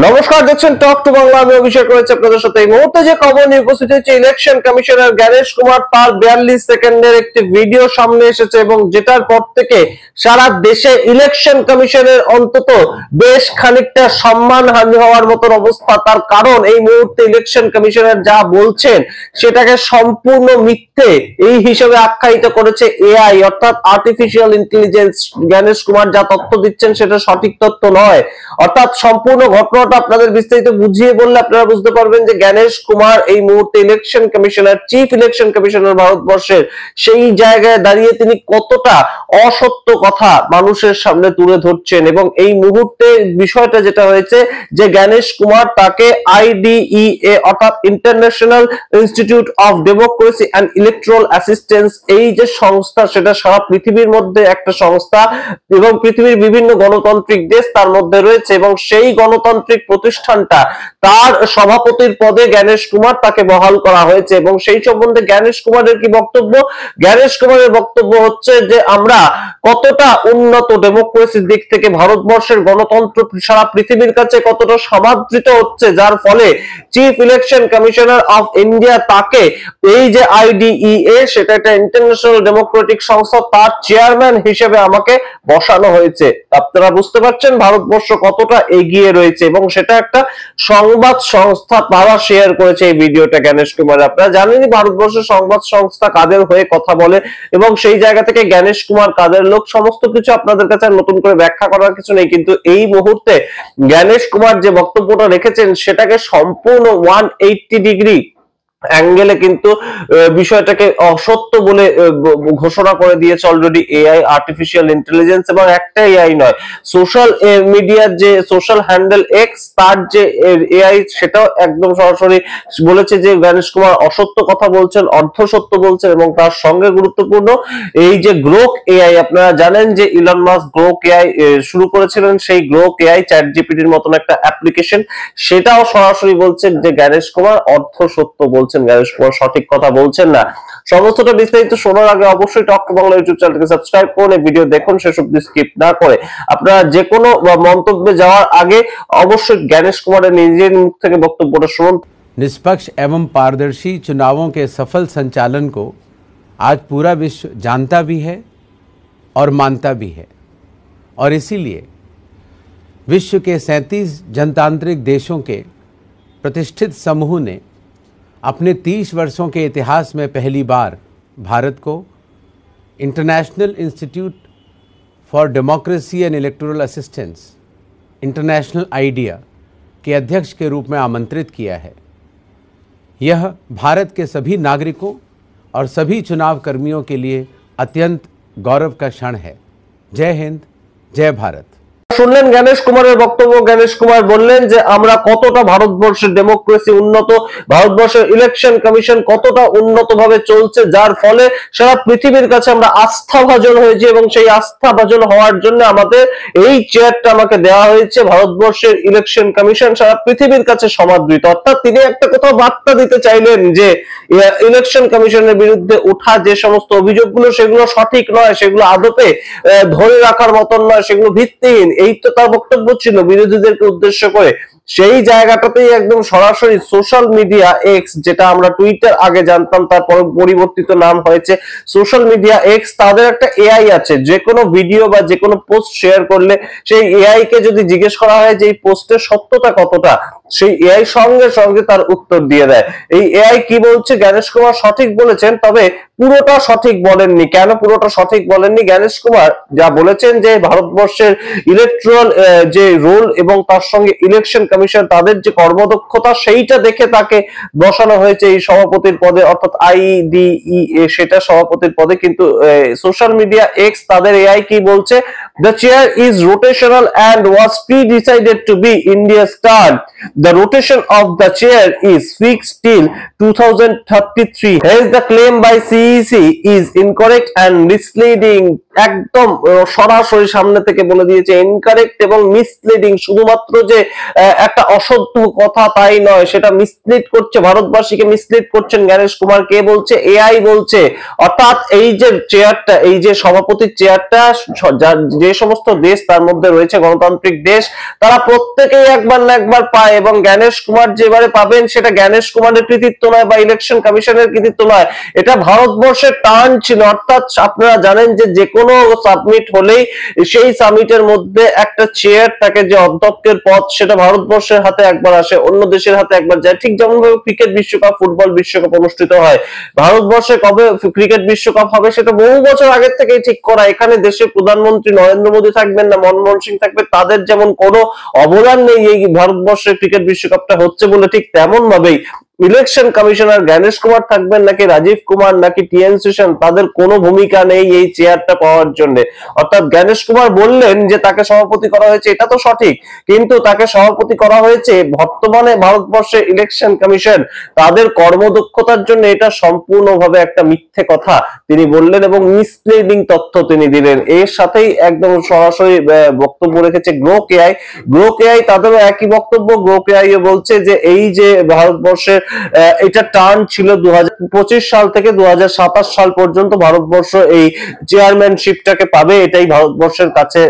নমস্কার, দেখছেন talk to Bangla. আমি অভিষেক রয়েছে আপনাদের সাথে। এই মুহূর্তে যে খবর নিয়ে উপস্থিত হচ্ছে, ইলেকশন কমিশনার জ্ঞানেশ কুমার তার 42 সেকেন্ডের একটি ভিডিও সামনে এসেছে এবং যেটার পর থেকে সারা দেশে ইলেকশন কমিশনের অন্তত বেশ খানিকটা সম্মানহানি হওয়ার মতন অবস্থা। তার কারণ এই মুহূর্তে ইলেকশন কমিশনার যা বলছেন সেটাকে সম্পূর্ণ মিথ্যে এই হিসেবে আখ্যায়িত করেছে এআই, অর্থাৎ আর্টিফিশিয়াল ইন্টেলিজেন্স। জ্ঞানেশ কুমার যা তথ্য দিচ্ছেন সেটা সঠিক তথ্য নয়। অর্থাৎ সম্পূর্ণ ঘটনাটা আপনাদের বিস্তারিত বুঝিয়ে বললে আপনারা বুঝতে পারবেন যে জ্ঞানেশ কুমার এই মুহূর্তে election commissioner, chief election commissioner ভারতবর্ষের, সেই জায়গায় দাঁড়িয়ে তিনি কতটা অসত্য কথা মানুষের সামনে তুলে ধরছেন। এবং এই মুহূর্তে বিষয়টা যেটা হয়েছে যে জ্ঞানেশ কুমার তাকে IDEA অর্থাৎ international institute of democracy and electoral assistance, এই যে সংস্থা সেটা সারা পৃথিবীর মধ্যে একটা সংস্থা এবং পৃথিবীর বিভিন্ন গণতান্ত্রিক দেশ তার মধ্যে রয়েছে, এবং সেই গণতান্ত্রিক প্রতিষ্ঠানটা তার সভাপতির পদে জ্ঞানেশ কুমার তাকে বহাল করা হয়েছে। এবং সেই সম্বন্ধে জ্ঞানেশ কুমারের কি বক্তব্য? জ্ঞানেশ কুমারের বক্তব্য হচ্ছে যে আমরা কতটা উন্নত ডেমোক্রেসির দিক থেকে, ভারতবর্ষের গণতন্ত্র সারা পৃথিবীর কাছে কতটা সমাদৃত হচ্ছে, যার ফলে chief election commissioner of India তাকে এই যে IDEA, সেটা একটা ইন্টারন্যাশনাল ডেমোক্রেটিক সংস্থা, তার চেয়ারম্যান হিসেবে আমাকে বসানো হয়েছে। আপনারা বুঝতে পারছেন ভারতবর্ষ কতটা এগিয়ে রয়েছে। এবং সেটা একটা সংবাদ সংস্থা তারা শেয়ার করেছে এই ভিডিওটা জ্ঞানেশ কুমার। আপনারা জানেনই ভারতবর্ষের সংবাদ সংস্থা কাদের হয়ে কথা বলে এবং সেই জায়গা থেকে জ্ঞানেশ কুমার কাদের লোক, সমস্ত কিছু আপনাদের কাছে নতুন করে ব্যাখ্যা করার কিছু নেই। কিন্তু এই মুহূর্তে জ্ঞানেশ কুমার যে বক্তব্যটা রেখেছেন সেটাকে সম্পূর্ণ 180 ডিগ্রি অ্যাঙ্গেলে কিন্তু বিষয়টাকে অসত্য বলে ঘোষণা করে দিয়েছে অলরেডি এআই, আর্টিফিশিয়াল ইন্টেলিজেন্স। এবং একটা এআই নয়, সোশ্যাল মিডিয়ার যে সোশ্যাল হ্যান্ডেল এক্স, তার যে এআই, সেটাও একদম সরাসরি বলেছে যে জ্ঞানেশ কুমার অসত্য কথা বলছেন, অর্ধসত্য বলছেন। এবং তার সঙ্গে গুরুত্বপূর্ণ এই যে গ্রোক এআই, আপনারা জানেন যে ইলন মাস্ক গ্রোক এআই শুরু করেছিলেন, সেই গ্রোক এআই চ্যাট জিপিটির মতন একটা অ্যাপ্লিকেশন, সেটাও সরাসরি বলছেন যে জ্ঞানেশ কুমার অর্ধসত্য বলছেন, জ্ঞানেশ কুমার সঠিক কথা বলছেন না। সমস্তটা বিস্তারিত শোনার আগে অবশ্যই টক টু বাংলা ইউটিউব চ্যানেলকে সাবস্ক্রাইব করুন, এই ভিডিও দেখুন শেষ অবধি স্কিপ না করে। আপনারা যে কোনো মন্তব্যে যাওয়ার আগে অবশ্যই জ্ঞানেশ কুমারের নিজের মুখ থেকে বক্তব্যটা শুনুন। निष्पक्ष एवं पारदर्शी चुनावों के सफल संचालन को आज पूरा विश्व जानता भी है और मानता भी है, और इसीलिए विश्व के 37 जनतांत्रिक देशों के प्रतिष्ठित समूह ने अपने 30 वर्षों के इतिहास में पहली बार भारत को international institute for democracy and electoral assistance, international idea के अध्यक्ष के रूप में आमंत्रित किया है। यह भारत के सभी नागरिकों और सभी चुनाव कर्मियों के लिए अत्यंत गौरव का क्षण है। जय हिंद, जय भारत। শুনলেন জ্ঞানেশ কুমারের বক্তব্য। জ্ঞানেশ কুমার বললেন যে আমরা কতটা ভারতবর্ষের ডেমোক্রেসি উন্নত, ভারতবর্ষের ইলেকশন কমিশন কতটা উন্নত ভাবে চলছে, যার ফলে সারা পৃথিবীর কাছে আমরা আস্থাভাজন হয়েছি। এবং সেই আস্থাভাজন হওয়ার জন্য আমাদের এই চেয়ারটা আমাকে দেওয়া হয়েছে। ভারতবর্ষের ইলেকশন কমিশন সারা পৃথিবীর কাছে সমাদৃত। অর্থাৎ তিনি একটা কোথাও বার্তা দিতে চাইলেন যে ইলেকশন কমিশনের বিরুদ্ধে ওঠা যে সমস্ত অভিযোগগুলো সেগুলো সঠিক নয়, সেগুলো আদপে ধরে রাখার মতন নয়, সেগুলো ভিত্তিহীন, এই তো তার বক্তব্য ছিল বিরোধীদেরকে উদ্দেশ্য করে। সেই জায়গাটাতেই একদম সরাসরি সোশ্যাল মিডিয়া এক্স, যেটা আমরা টুইটার আগে জানতাম, তারপর পরিবর্তিত নাম হয়েছে সোশ্যাল মিডিয়া এক্স, তাদের একটা এআই আছে। যে কোনো ভিডিও বা যে কোনো পোস্ট শেয়ার করলে সেই এআই কে যদি জিজ্ঞেস করা হয় যে এই পোস্টের সত্যতা কতটা, সেই এআই সঙ্গে সঙ্গে তার উত্তর দিয়ে দেয়। এই এআই কি বলছে? জ্ঞানেশ কুমার সঠিক বলেছেন, তবে পুরোটা সঠিক বলেননি। কেন পুরোটা সঠিক বলেননি? জ্ঞানেশ কুমার যা বলেছেন যে ভারতবর্ষের ইলেকট্রাল যে রোল এবং তার সঙ্গে ইলেকশন কমিশন তাদের যে কর্মদক্ষতা, সেইটা দেখে তাকে বসানো হয়েছে এই সভাপতির পদে, অর্থাৎ IDEA সেটা সভাপতির পদে। কিন্তু সোশ্যাল মিডিয়া এক্স তাদের এআই কি বলছে? The chair is rotational and was pre-decided to be India's turn. The rotation of the chair is fixed till 2033. Hence the claim by CEC is incorrect and misleading. একদম সরাসরি সামনে থেকে বলে দিয়েছে incorrect এবং মিসলিডিং। শুধুমাত্র যে একটা অসত্য কথা তাই নয়, সেটা মিসলিড করছে, ভারতবাসীকে মিসলিড করছেন জ্ঞানেশ কুমার। কে বলছে? এআই বলছে। অর্থাৎ এই যে চেয়ারটা, এই যে সভাপতির চেয়ারটা, যে যে সমস্ত দেশ তার মধ্যে রয়েছে গণতান্ত্রিক দেশ, তারা প্রত্যেকেই একবার না একবার পায়, এবং জ্ঞানেশ কুমার যেবারে পাবেন সেটা জ্ঞানেশ কুমারের কৃতিত্ব নয় বা ইলেকশন কমিশনের কৃতিত্ব নয়, এটা ভারতবর্ষের টার্ন ছিল। অর্থাৎ আপনারা জানেন যে কোনো সাবমিট হলেই সেই সামিটের মধ্যে একটা চেয়ার থাকে, যে অধ্যক্ষের পদ, সেটা ভারতবর্ষের হাতে একবার আসে, অন্য দেশের হাতে একবার যায়। ঠিক যেমন ভাবে ক্রিকেট বিশ্বকাপ, ফুটবল বিশ্বকাপ অনুষ্ঠিত হয়, ভারতবর্ষে কবে ক্রিকেট বিশ্বকাপ হবে সেটা বহু বছর আগের থেকেই ঠিক করা। এখানে দেশের প্রধানমন্ত্রী নরেন্দ্র মোদী থাকবেন না মনমোহন সিং থাকবে, তাদের যেমন কোনো অবদান নেই এই ভারতবর্ষের ক্রিকেট বিশ্বকাপটা হচ্ছে বলে, ঠিক তেমন ভাবেই ইলেকশন কমিশনার জ্ঞানেশ কুমার থাকবেন নাকি রাজীব কুমার নাকি টিএন সেশন, তাদের কোনো ভূমিকা নেই এই চেয়ারটা পাওয়ার জন্য। অর্থাৎ জ্ঞানেশ কুমার বললেন যে তাকে সভাপতি করা হয়েছে, এটা তো সঠিক, কিন্তু তাকে সভাপতি করা হয়েছে বর্তমানে ভারতবর্ষের ইলেকশন কমিশন, তাদের কর্মদক্ষতার জন্য। এটা সম্পূর্ণভাবে একটা মিথ্যে কথা তিনি বললেন এবং মিসলিডিং তথ্য তিনি দিলেন। এর সাথেই একদম সরাসরি বক্তব্য রেখেছে গ্রোক এআই। গ্রোক এআই তাদেরও একই বক্তব্য। গ্রোক এআই বলছে যে এই যে ভারতবর্ষের এটা টার্ন ছিল 2025 সাল থেকে 2027 সাল পর্যন্ত ভারতবর্ষ এই চেয়ারম্যানশিপটাকে পাবে, এটাই ভারতবর্ষের কাছে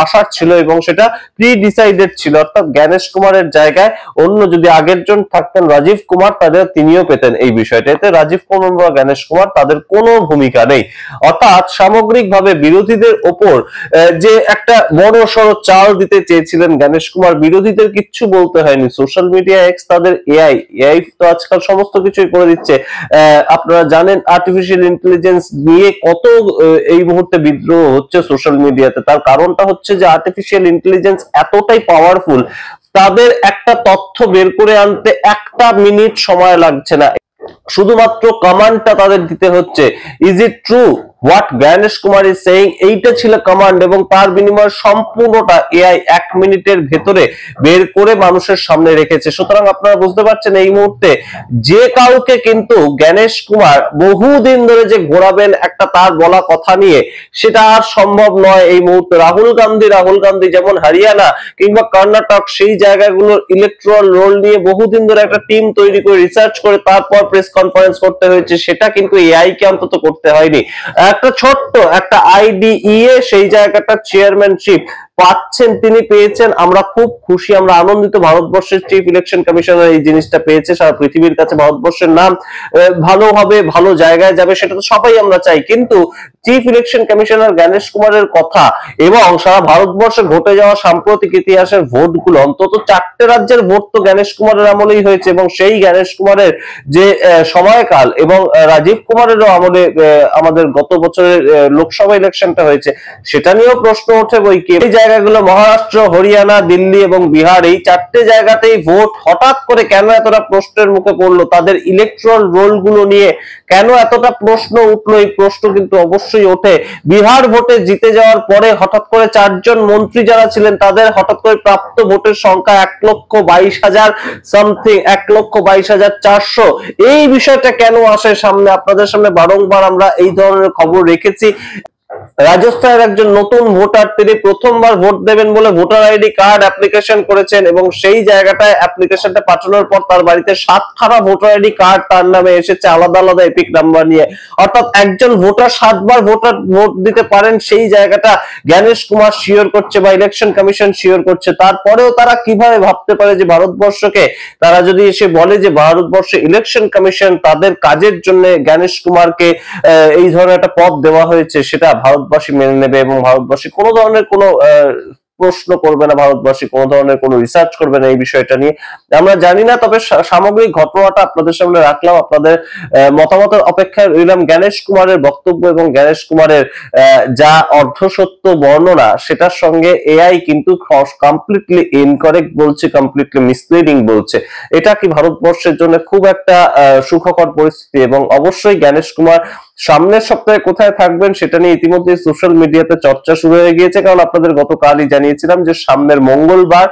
আশার ছিল এবং সেটা প্রি ডিসাইডেড ছিল। অর্থাৎ জ্ঞানেশ কুমারের জায়গায় অন্য যদি আগের জন থাকতেন রাজীব কুমার, তাদের তিনিও পেতেন এই বিষয়টা। এতে রাজীব কুমার বা জ্ঞানেশ কুমার তাদের কোনো ভূমিকা নেই। অর্থাৎ সামগ্রিকভাবে বিরোধীদের ওপর যে একটা বড় সড় চাল দিতে চেয়েছিলেন জ্ঞানেশ কুমার, বিরোধীদের কিচ্ছু বলতে হয়নি। সোশ্যাল মিডিয়া এক্স তাদের এআই তো আজকাল সমস্ত কিছুই করে দিচ্ছে। আপনারা জানেন আর্টিফিশিয়াল ইন্টেলিজেন্স নিয়ে কত এই মুহূর্তে বিদ্রোহ হচ্ছে সোশ্যাল মিডিয়াতে। তার কারণটা হচ্ছে যে আর্টিফিশিয়াল ইন্টেলিজেন্স এতটাই পাওয়ারফুল, তাদের একটা তথ্য বের করে আনতে 1 মিনিট সময় লাগছে না, শুধুমাত্র কমান্ডটা তাদের দিতে হচ্ছে, is it true what Gyanesh Kumar is saying, এইটা ছিল কমান্ড, এবং তার বিনিময়ে সম্পূর্ণটা এআই 1 মিনিটের ভেতরে বের করে মানুষের সামনে রেখেছে। সুতরাং আপনারা বুঝতে পারছেন এই মুহূর্তে যে কাউকে কিন্তু জ্ঞানেশ কুমার বহুদিন ধরে যে ঘোরাবেন একটা তার বলা কথা নিয়ে, সেটা আর সম্ভব নয় এই মুহূর্তে। রাহুল গান্ধী যেমন হরিয়ানা কিংবা কর্ণাটক সেই জায়গাগুলোর ইলেকট্রাল রোল নিয়ে বহুদিন ধরে একটা টিম তৈরি করে রিসার্চ করে তারপর প্রেস কনফারেন্স করতে হয়েছে, সেটা কিন্তু এআই কে অন্তত করতে হয়নি। একটা ছোট্ট একটা আইডিইএ সেই জায়গাটা চেয়ারম্যানশিপ পাচ্ছেন, তিনি পেয়েছেন, আমরা খুব খুশি, আমরা আনন্দিত। ভারতবর্ষের চিফ ইলেকশন কমিশনার এই জিনিসটা পেয়েছে, সারা পৃথিবীর কাছে ভারতবর্ষের নাম ভালো হবে, ভালো জায়গায় যাবে, সেটা তো সবাই আমরা চাই। কিন্তু চিফ ইলেকশন কমিশনার জ্ঞানেশ কুমারের কথা এবং সারা ভারতবর্ষে ঘটে যাওয়া সাম্প্রতিক ইতিহাসের ভোটগুলো, অন্তত 4টে রাজ্যের ভোট তো জ্ঞানেশ কুমারের আমলেই হয়েছে, এবং সেই জ্ঞানেশ কুমারের যে সময়কাল এবং রাজীব কুমারেরও আমলে আমাদের গত বছরের লোকসভা ইলেকশনটা হয়েছে, সেটা নিয়েও প্রশ্ন ওঠে বই কি। এই জায়গাগুলো মহারাষ্ট্র, হরিয়ানা, দিল্লি এবং বিহার, এই 4টে জায়গাতেই ভোট হঠাৎ করে কেন এতটা প্রশ্নের মুখে পড়লো, তাদের ইলেকট্রাল রোল গুলো নিয়ে কেন এতটা প্রশ্ন উঠলো, এই প্রশ্ন কিন্তু অবশ্যই ওঠে। বিহার ভোটে জিতে যাওয়ার পরে হঠাৎ করে 4 জন মন্ত্রী যারা ছিলেন তাদের হঠাৎ করে প্রাপ্ত ভোটের সংখ্যা 1,22,000 সামথিং, 1,22,400। এই বিষয়টা কেন আসে সামনে, আপনাদের সামনে বারংবার আমরা এই ধরনের খবর রেখেছি। রাজস্থানের একজন নতুন ভোটার, তিনি প্রথমবার ভোট দেবেন বলে ভোটার আইডি কার্ড অ্যাপ্লিকেশন করেছেন, এবং সেই জায়গাটায় অ্যাপ্লিকেশনটা পাঠানোর পর তার বাড়িতে 7খানা ভোটার আইডি কার্ড তার নামে এসেছে, আলাদা আলাদা এপিক নাম্বার নিয়ে। অর্থাৎ একজন ভোটার 7বার ভোট দিতে পারেন, সেই জায়গাটা জ্ঞানেশ কুমার শিওর করছে বা ইলেকশন কমিশন শিওর করছে। তারপরেও তারা কিভাবে ভাবতে পারে যে ভারতবর্ষকে, তারা যদি এসে বলে যে ভারতবর্ষে ইলেকশন কমিশন তাদের কাজের জন্য জ্ঞানেশ কুমারকে এই ধরনের একটা পদ দেওয়া হয়েছে, সেটা ভারতবাসী মেনে নেবে এবং ভারতবাসী কোনো ধরনের কোনো প্রশ্ন করবে না, ভারতবাসী কোনো ধরনের কোনো রিসার্চ করবে না এই বিষয়টা নিয়ে, আমরা জানি না। তবে সামগ্রিক ঘটনাটা আপনাদের সামনে রাখলাম, আপনাদের মতামতের অপেক্ষায় রইলাম। জ্ঞানেশ কুমারের বক্তব্য এবং জ্ঞানেশ কুমারের যা অর্ধসত্য বর্ণনা, সেটার সঙ্গে এআই কিন্তু কমপ্লিটলি ইনকারেক্ট বলছে, কমপ্লিটলি মিসলিডিং বলছে। এটা কি ভারতবর্ষের জন্য খুব একটা সুখকর পরিস্থিতি, এবং অবশ্যই জ্ঞানেশ কুমার সামনের সপ্তাহে কোথায় থাকবেন সেটা নিয়ে ইতিমধ্যে সোশ্যাল মিডিয়াতে চর্চা শুরু হয়ে গিয়েছে, কারণ আপনাদের গতকালই জানিয়েছিলাম যে সামনের মঙ্গলবার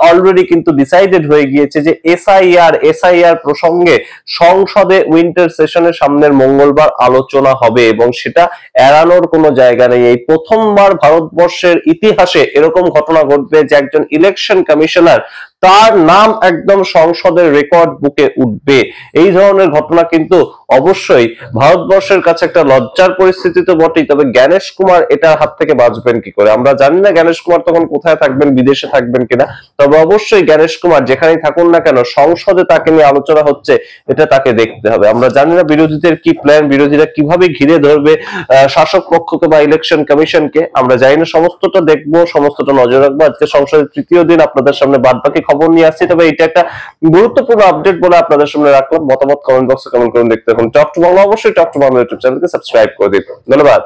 অলরেডি কিন্তু ডিসাইডেড হয়ে গিয়েছে যে এসআইআর প্রসঙ্গে সংসদে উইন্টার সেশনে সামনের মঙ্গলবার আলোচনা হবে, এবং সেটা এড়ানোর কোনো জায়গা নেই। এই প্রথমবার ভারতবর্ষের ইতিহাসে এরকম ঘটনা ঘটবে যে একজন ইলেকশন কমিশনার, তার নাম একদম সংসদের রেকর্ড বুকে উঠবে। এই ধরনের ঘটনা কিন্তু অবশ্যই ভারতবর্ষের কাছে একটা লজ্জার পরিস্থিতি তো বটেই। তবে জ্ঞানেশ কুমার এটার হাত থেকে বাঁচবেন কি করে আমরা জানি না। জ্ঞানেশ কুমার তখন কোথায় থাকবেন, বিদেশে থাকবেন কিনা। তবে অবশ্যই জ্ঞানেশ কুমার যেখানেই থাকুন না কেন, সংসদে তাকে নিয়ে আলোচনা হচ্ছে, এটা তাকে দেখতে হবে। আমরা জানি না বিরোধীদের কি প্ল্যান, বিরোধীরা কিভাবে ঘিরে ধরবে শাসক পক্ষকে বা ইলেকশন কমিশনকে, আমরা জানি না। সমস্তটা দেখবো, সমস্তটা নজর রাখবো। আজকে সংসদের তৃতীয় দিন আপনাদের সামনে বাদবাকি খবর নিয়ে আসছি। তবে এটা একটা গুরুত্বপূর্ণ আপডেট বলে আপনাদের সামনে রাখলাম। মতামত কমেন্ট বক্সে কমেন্ট করুন। দেখতে থাকুন টক টু বাংলা। অবশ্যই টক টু বাংলা ইউটিউব চ্যানেলকে সাবস্ক্রাইব করে দিন। ধন্যবাদ।